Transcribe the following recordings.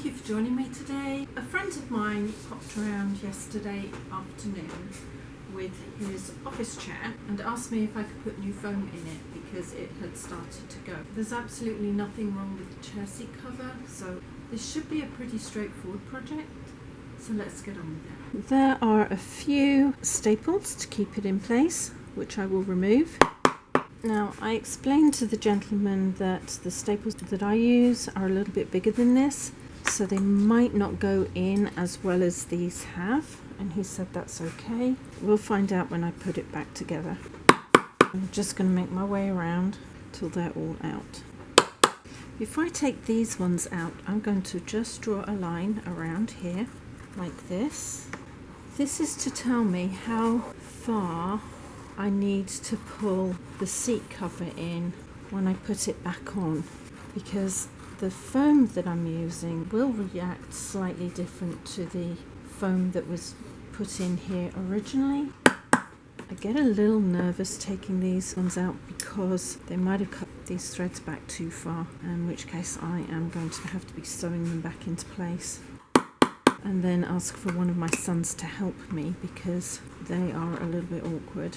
Thank you for joining me today. A friend of mine popped around yesterday afternoon with his office chair and asked me if I could put new foam in it because it had started to go. There's absolutely nothing wrong with the chair seat cover, so this should be a pretty straightforward project. So let's get on with it. There are a few staples to keep it in place, which I will remove. Now, I explained to the gentleman that the staples that I use are a little bit bigger than this, so they might not go in as well as these have, and he said that's okay. We'll find out when I put it back together. I'm just going to make my way around till they're all out. Before I take these ones out, I'm going to just draw a line around here, like this. This is to tell me how far I need to pull the seat cover in when I put it back on, because the foam that I'm using will react slightly different to the foam that was put in here originally. I get a little nervous taking these ones out because they might have cut these threads back too far, in which case I am going to have to be sewing them back into place and then ask for one of my sons to help me because they are a little bit awkward.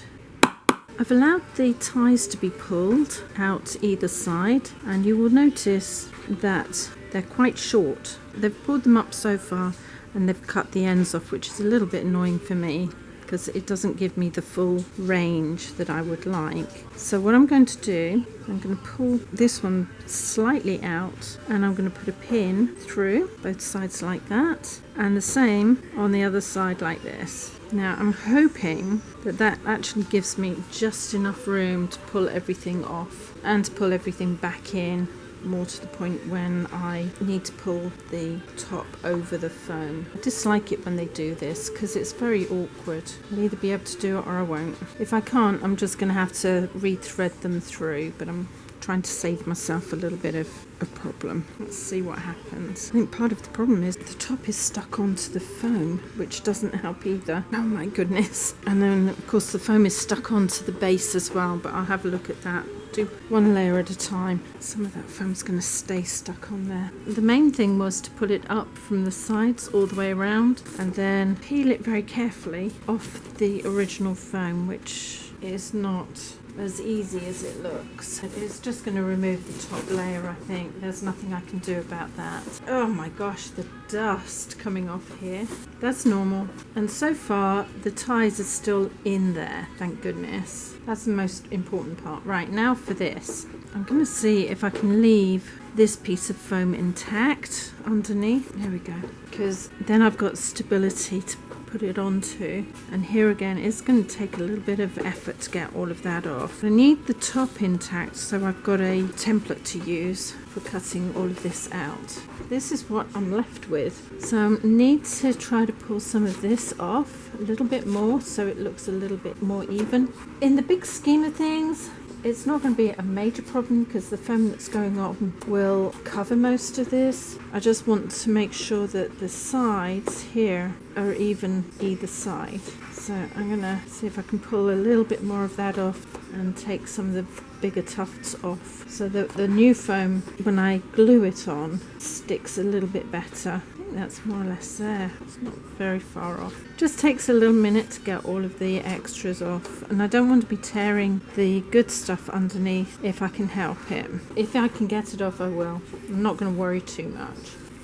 I've allowed the ties to be pulled out either side, and you will notice that they're quite short. They've pulled them up so far and they've cut the ends off, which is a little bit annoying for me because it doesn't give me the full range that I would like. So what I'm going to do, I'm going to pull this one slightly out and I'm going to put a pin through both sides like that, and the same on the other side like this. Now I'm hoping that that actually gives me just enough room to pull everything off and to pull everything back in, more to the point when I need to pull the top over the foam. I dislike it when they do this because it's very awkward. I'll either be able to do it or I won't. If I can't, I'm just going to have to re-thread them through, but I'm trying to save myself a little bit of a problem. Let's see what happens. I think part of the problem is the top is stuck onto the foam, which doesn't help either. Oh my goodness. And then of course the foam is stuck onto the base as well, but I'll have a look at that. Do one layer at a time. Some of that foam's going to stay stuck on there. The main thing was to put it up from the sides all the way around and then peel it very carefully off the original foam, which is not as easy as it looks. It's just going to remove the top layer, I think. There's nothing I can do about that. Oh my gosh, the dust coming off here. That's normal. And so far, the ties are still in there, thank goodness. That's the most important part. Right, now for this. I'm going to see if I can leave this piece of foam intact underneath. There we go. Because then I've got stability to put it onto, and here again it's going to take a little bit of effort to get all of that off. I need the top intact, so I've got a template to use for cutting all of this out. This is what I'm left with, so I need to try to pull some of this off a little bit more so it looks a little bit more even. In the big scheme of things, it's not going to be a major problem because the foam that's going on will cover most of this. I just want to make sure that the sides here are even either side. So I'm going to see if I can pull a little bit more of that off and take some of the bigger tufts off so that the new foam, when I glue it on, sticks a little bit better. I think that's more or less there. It's not very far off. Just takes a little minute to get all of the extras off, and I don't want to be tearing the good stuff underneath if I can help it. If I can get it off, I will. I'm not going to worry too much.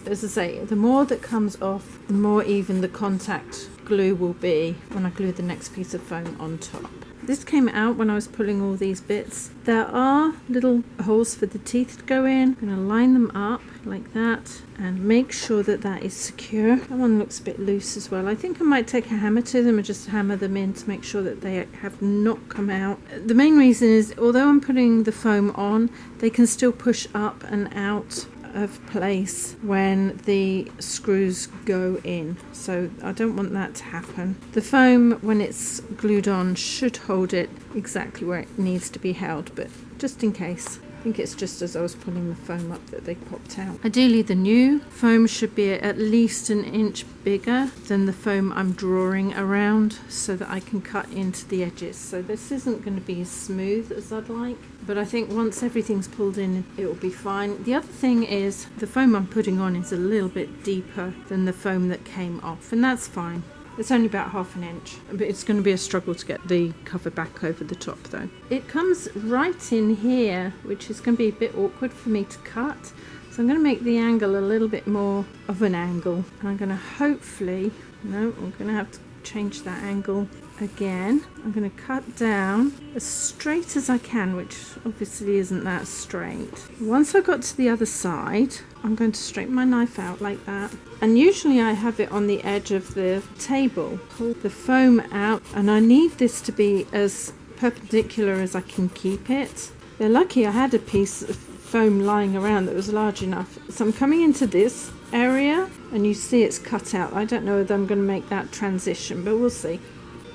As I say, the more that comes off, the more even the contact glue will be when I glue the next piece of foam on top. This came out when I was pulling all these bits. There are little holes for the teeth to go in. I'm going to line them up like that and make sure that that is secure. That one looks a bit loose as well. I think I might take a hammer to them and just hammer them in to make sure that they have not come out. The main reason is, although I'm putting the foam on, they can still push up and out of place when the screws go in, so I don't want that to happen. The foam, when it's glued on, should hold it exactly where it needs to be held, but just in case. I think it's just as I was pulling the foam up that they popped out. Ideally the new foam should be at least an inch bigger than the foam I'm drawing around so that I can cut into the edges. So this isn't going to be as smooth as I'd like, but I think once everything's pulled in, it will be fine. The other thing is the foam I'm putting on is a little bit deeper than the foam that came off, and that's fine. It's only about 1/2 inch, but it's going to be a struggle to get the cover back over the top though. It comes right in here, which is going to be a bit awkward for me to cut. So I'm going to make the angle a little bit more of an angle. And I'm going to hopefully, no, I'm going to have to change that angle again. I'm going to cut down as straight as I can, which obviously isn't that straight. Once I got to the other side, I'm going to straighten my knife out like that. And usually I have it on the edge of the table. Pull the foam out, and I need this to be as perpendicular as I can keep it. They're lucky I had a piece of foam lying around that was large enough. So I'm coming into this area, and you see it's cut out. I don't know whether I'm going to make that transition, but we'll see.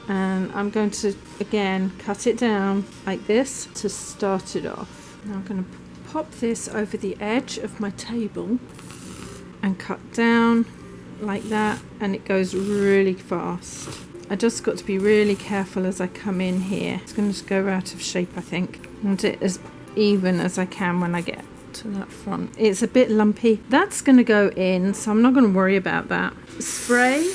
And I'm going to again cut it down like this to start it off. Now I'm going to pop this over the edge of my table and cut down like that, and it goes really fast. I just got to be really careful as I come in here. It's going to go out of shape, I think. I want it as even as I can when I get to that front. It's a bit lumpy. That's going to go in, so I'm not going to worry about that. Spray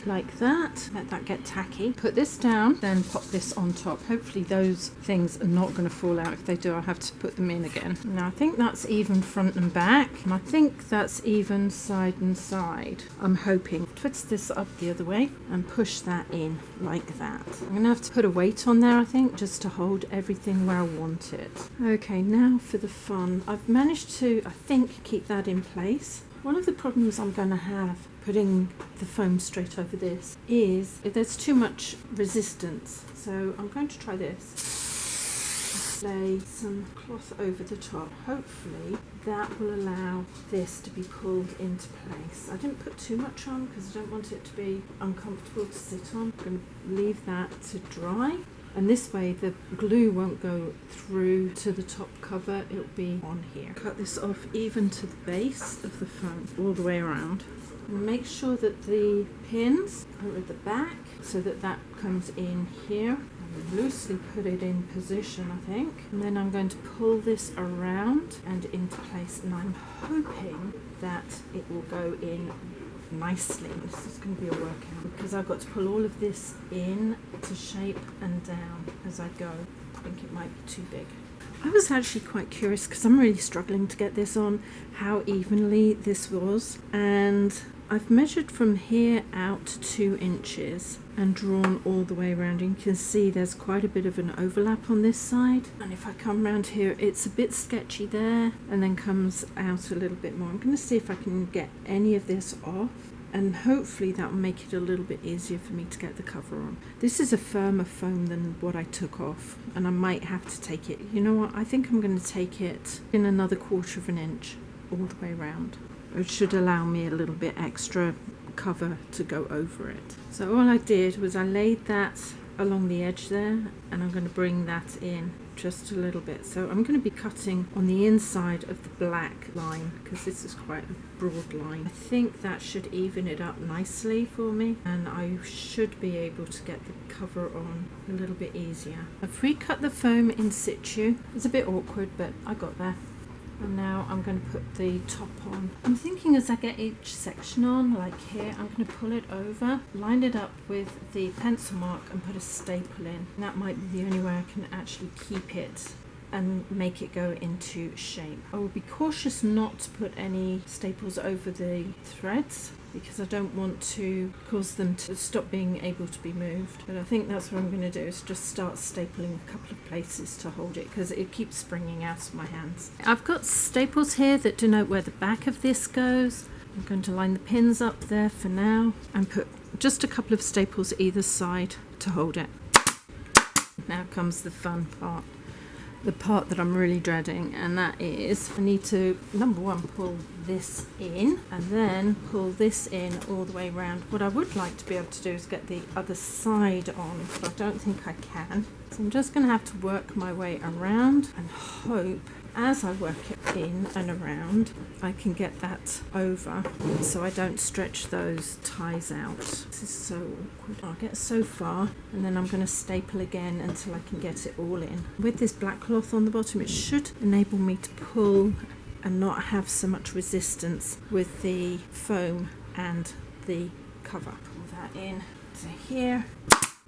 like that, let that get tacky. Put this down, then pop this on top. Hopefully those things are not going to fall out. If they do, I'll have to put them in again. Now I think that's even front and back, and I think that's even side and side. I'm hoping. Twist this up the other way and push that in like that. I'm going to have to put a weight on there, I think, just to hold everything where I want it. Okay, now for the fun. I've managed to, I think, keep that in place. One of the problems I'm going to have putting the foam straight over this is if there's too much resistance. So I'm going to try this. Lay some cloth over the top. Hopefully that will allow this to be pulled into place. I didn't put too much on because I don't want it to be uncomfortable to sit on. I'm going to leave that to dry. And this way the glue won't go through to the top cover, it'll be on here. Cut this off even to the base of the foam, all the way around. And make sure that the pins are at the back so that that comes in here. And loosely put it in position, I think. And then I'm going to pull this around and into place, and I'm hoping that it will go in nicely. This is going to be a workout because I've got to pull all of this in to shape and down as I go. I think it might be too big. I was actually quite curious because I'm really struggling to get this on, how evenly this was, and I've measured from here out to 2 inches and drawn all the way around. You can see there's quite a bit of an overlap on this side, and if I come around here it's a bit sketchy there and then comes out a little bit more. I'm going to see if I can get any of this off, and hopefully that will make it a little bit easier for me to get the cover on. This is a firmer foam than what I took off, and I might have to take it, you know what, I think I'm going to take it in another 1/4 inch all the way around. It should allow me a little bit extra cover to go over it. So all I did was I laid that along the edge there, and I'm going to bring that in just a little bit. So I'm going to be cutting on the inside of the black line because this is quite a broad line. I think that should even it up nicely for me, and I should be able to get the cover on a little bit easier. I've recut the foam in situ. It's a bit awkward, but I got there. And now I'm going to put the top on. I'm thinking as I get each section on, like here, I'm going to pull it over, line it up with the pencil mark and put a staple in. And that might be the only way I can actually keep it and make it go into shape. I will be cautious not to put any staples over the threads because I don't want to cause them to stop being able to be moved. But I think that's what I'm going to do, is just start stapling a couple of places to hold it because it keeps springing out of my hands. I've got staples here that denote where the back of this goes. I'm going to line the pins up there for now and put just a couple of staples either side to hold it. Now comes the fun part. The part that I'm really dreading, and that is I need to, number one, pull this in and then pull this in all the way around. What I would like to be able to do is get the other side on, but I don't think I can. So I'm just going to have to work my way around and hope as I work it in and around, I can get that over so I don't stretch those ties out. This is so awkward. I'll get so far and then I'm going to staple again until I can get it all in. With this black cloth on the bottom, it should enable me to pull and not have so much resistance with the foam and the cover. Pull that in to here.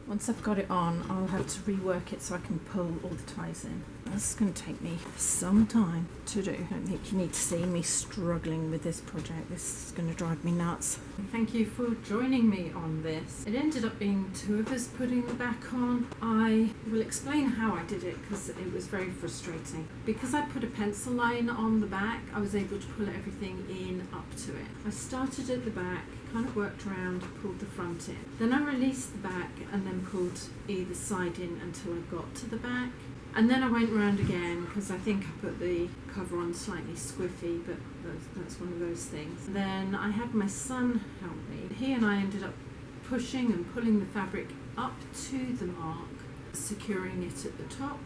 Once I've got it on, I'll have to rework it so I can pull all the ties in. That's going to take me some time to do. I don't think you need to see me struggling with this project. This is going to drive me nuts. Thank you for joining me on this. It ended up being 2 of us putting the back on. I will explain how I did it because it was very frustrating. Because I put a pencil line on the back, I was able to pull everything in up to it. I started at the back, kind of worked around, pulled the front in. Then I released the back and then pulled either side in until I got to the back. And then I went round again because I think I put the cover on slightly squiffy, but that's one of those things. Then I had my son help me. He and I ended up pushing and pulling the fabric up to the mark, securing it at the top,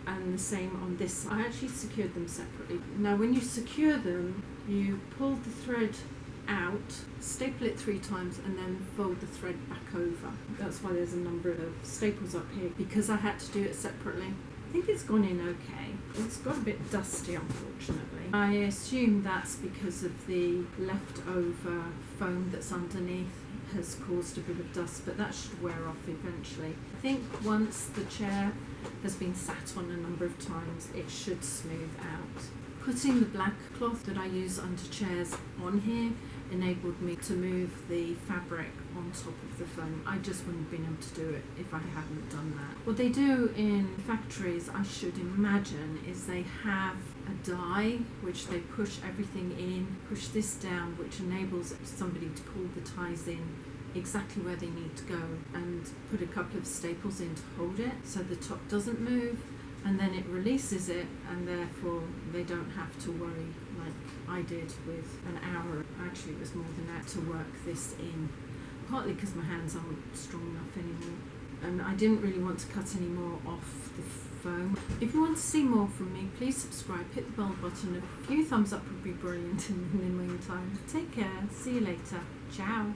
and the same on this side. I actually secured them separately. Now when you secure them, you pull the thread out, staple it 3 times and then fold the thread back over. That's why there's a number of staples up here, because I had to do it separately. I think it's gone in okay. It's got a bit dusty, unfortunately. I assume that's because of the leftover foam that's underneath has caused a bit of dust, but that should wear off eventually. I think once the chair has been sat on a number of times, it should smooth out. Putting the black cloth that I use under chairs on here enabled me to move the fabric on top of the foam. I just wouldn't have been able to do it if I hadn't done that. What they do in factories, I should imagine, is they have a die which they push everything in, push this down, which enables somebody to pull the ties in exactly where they need to go, and put a couple of staples in to hold it so the top doesn't move, and then it releases it, and therefore they don't have to worry like I did with an hour. Actually it was more than that to work this in, partly because my hands aren't strong enough anymore, and I didn't really want to cut any more off the foam. If you want to see more from me, please subscribe, hit the bell button. A few thumbs up would be brilliant in the meantime. Take care, see you later, ciao.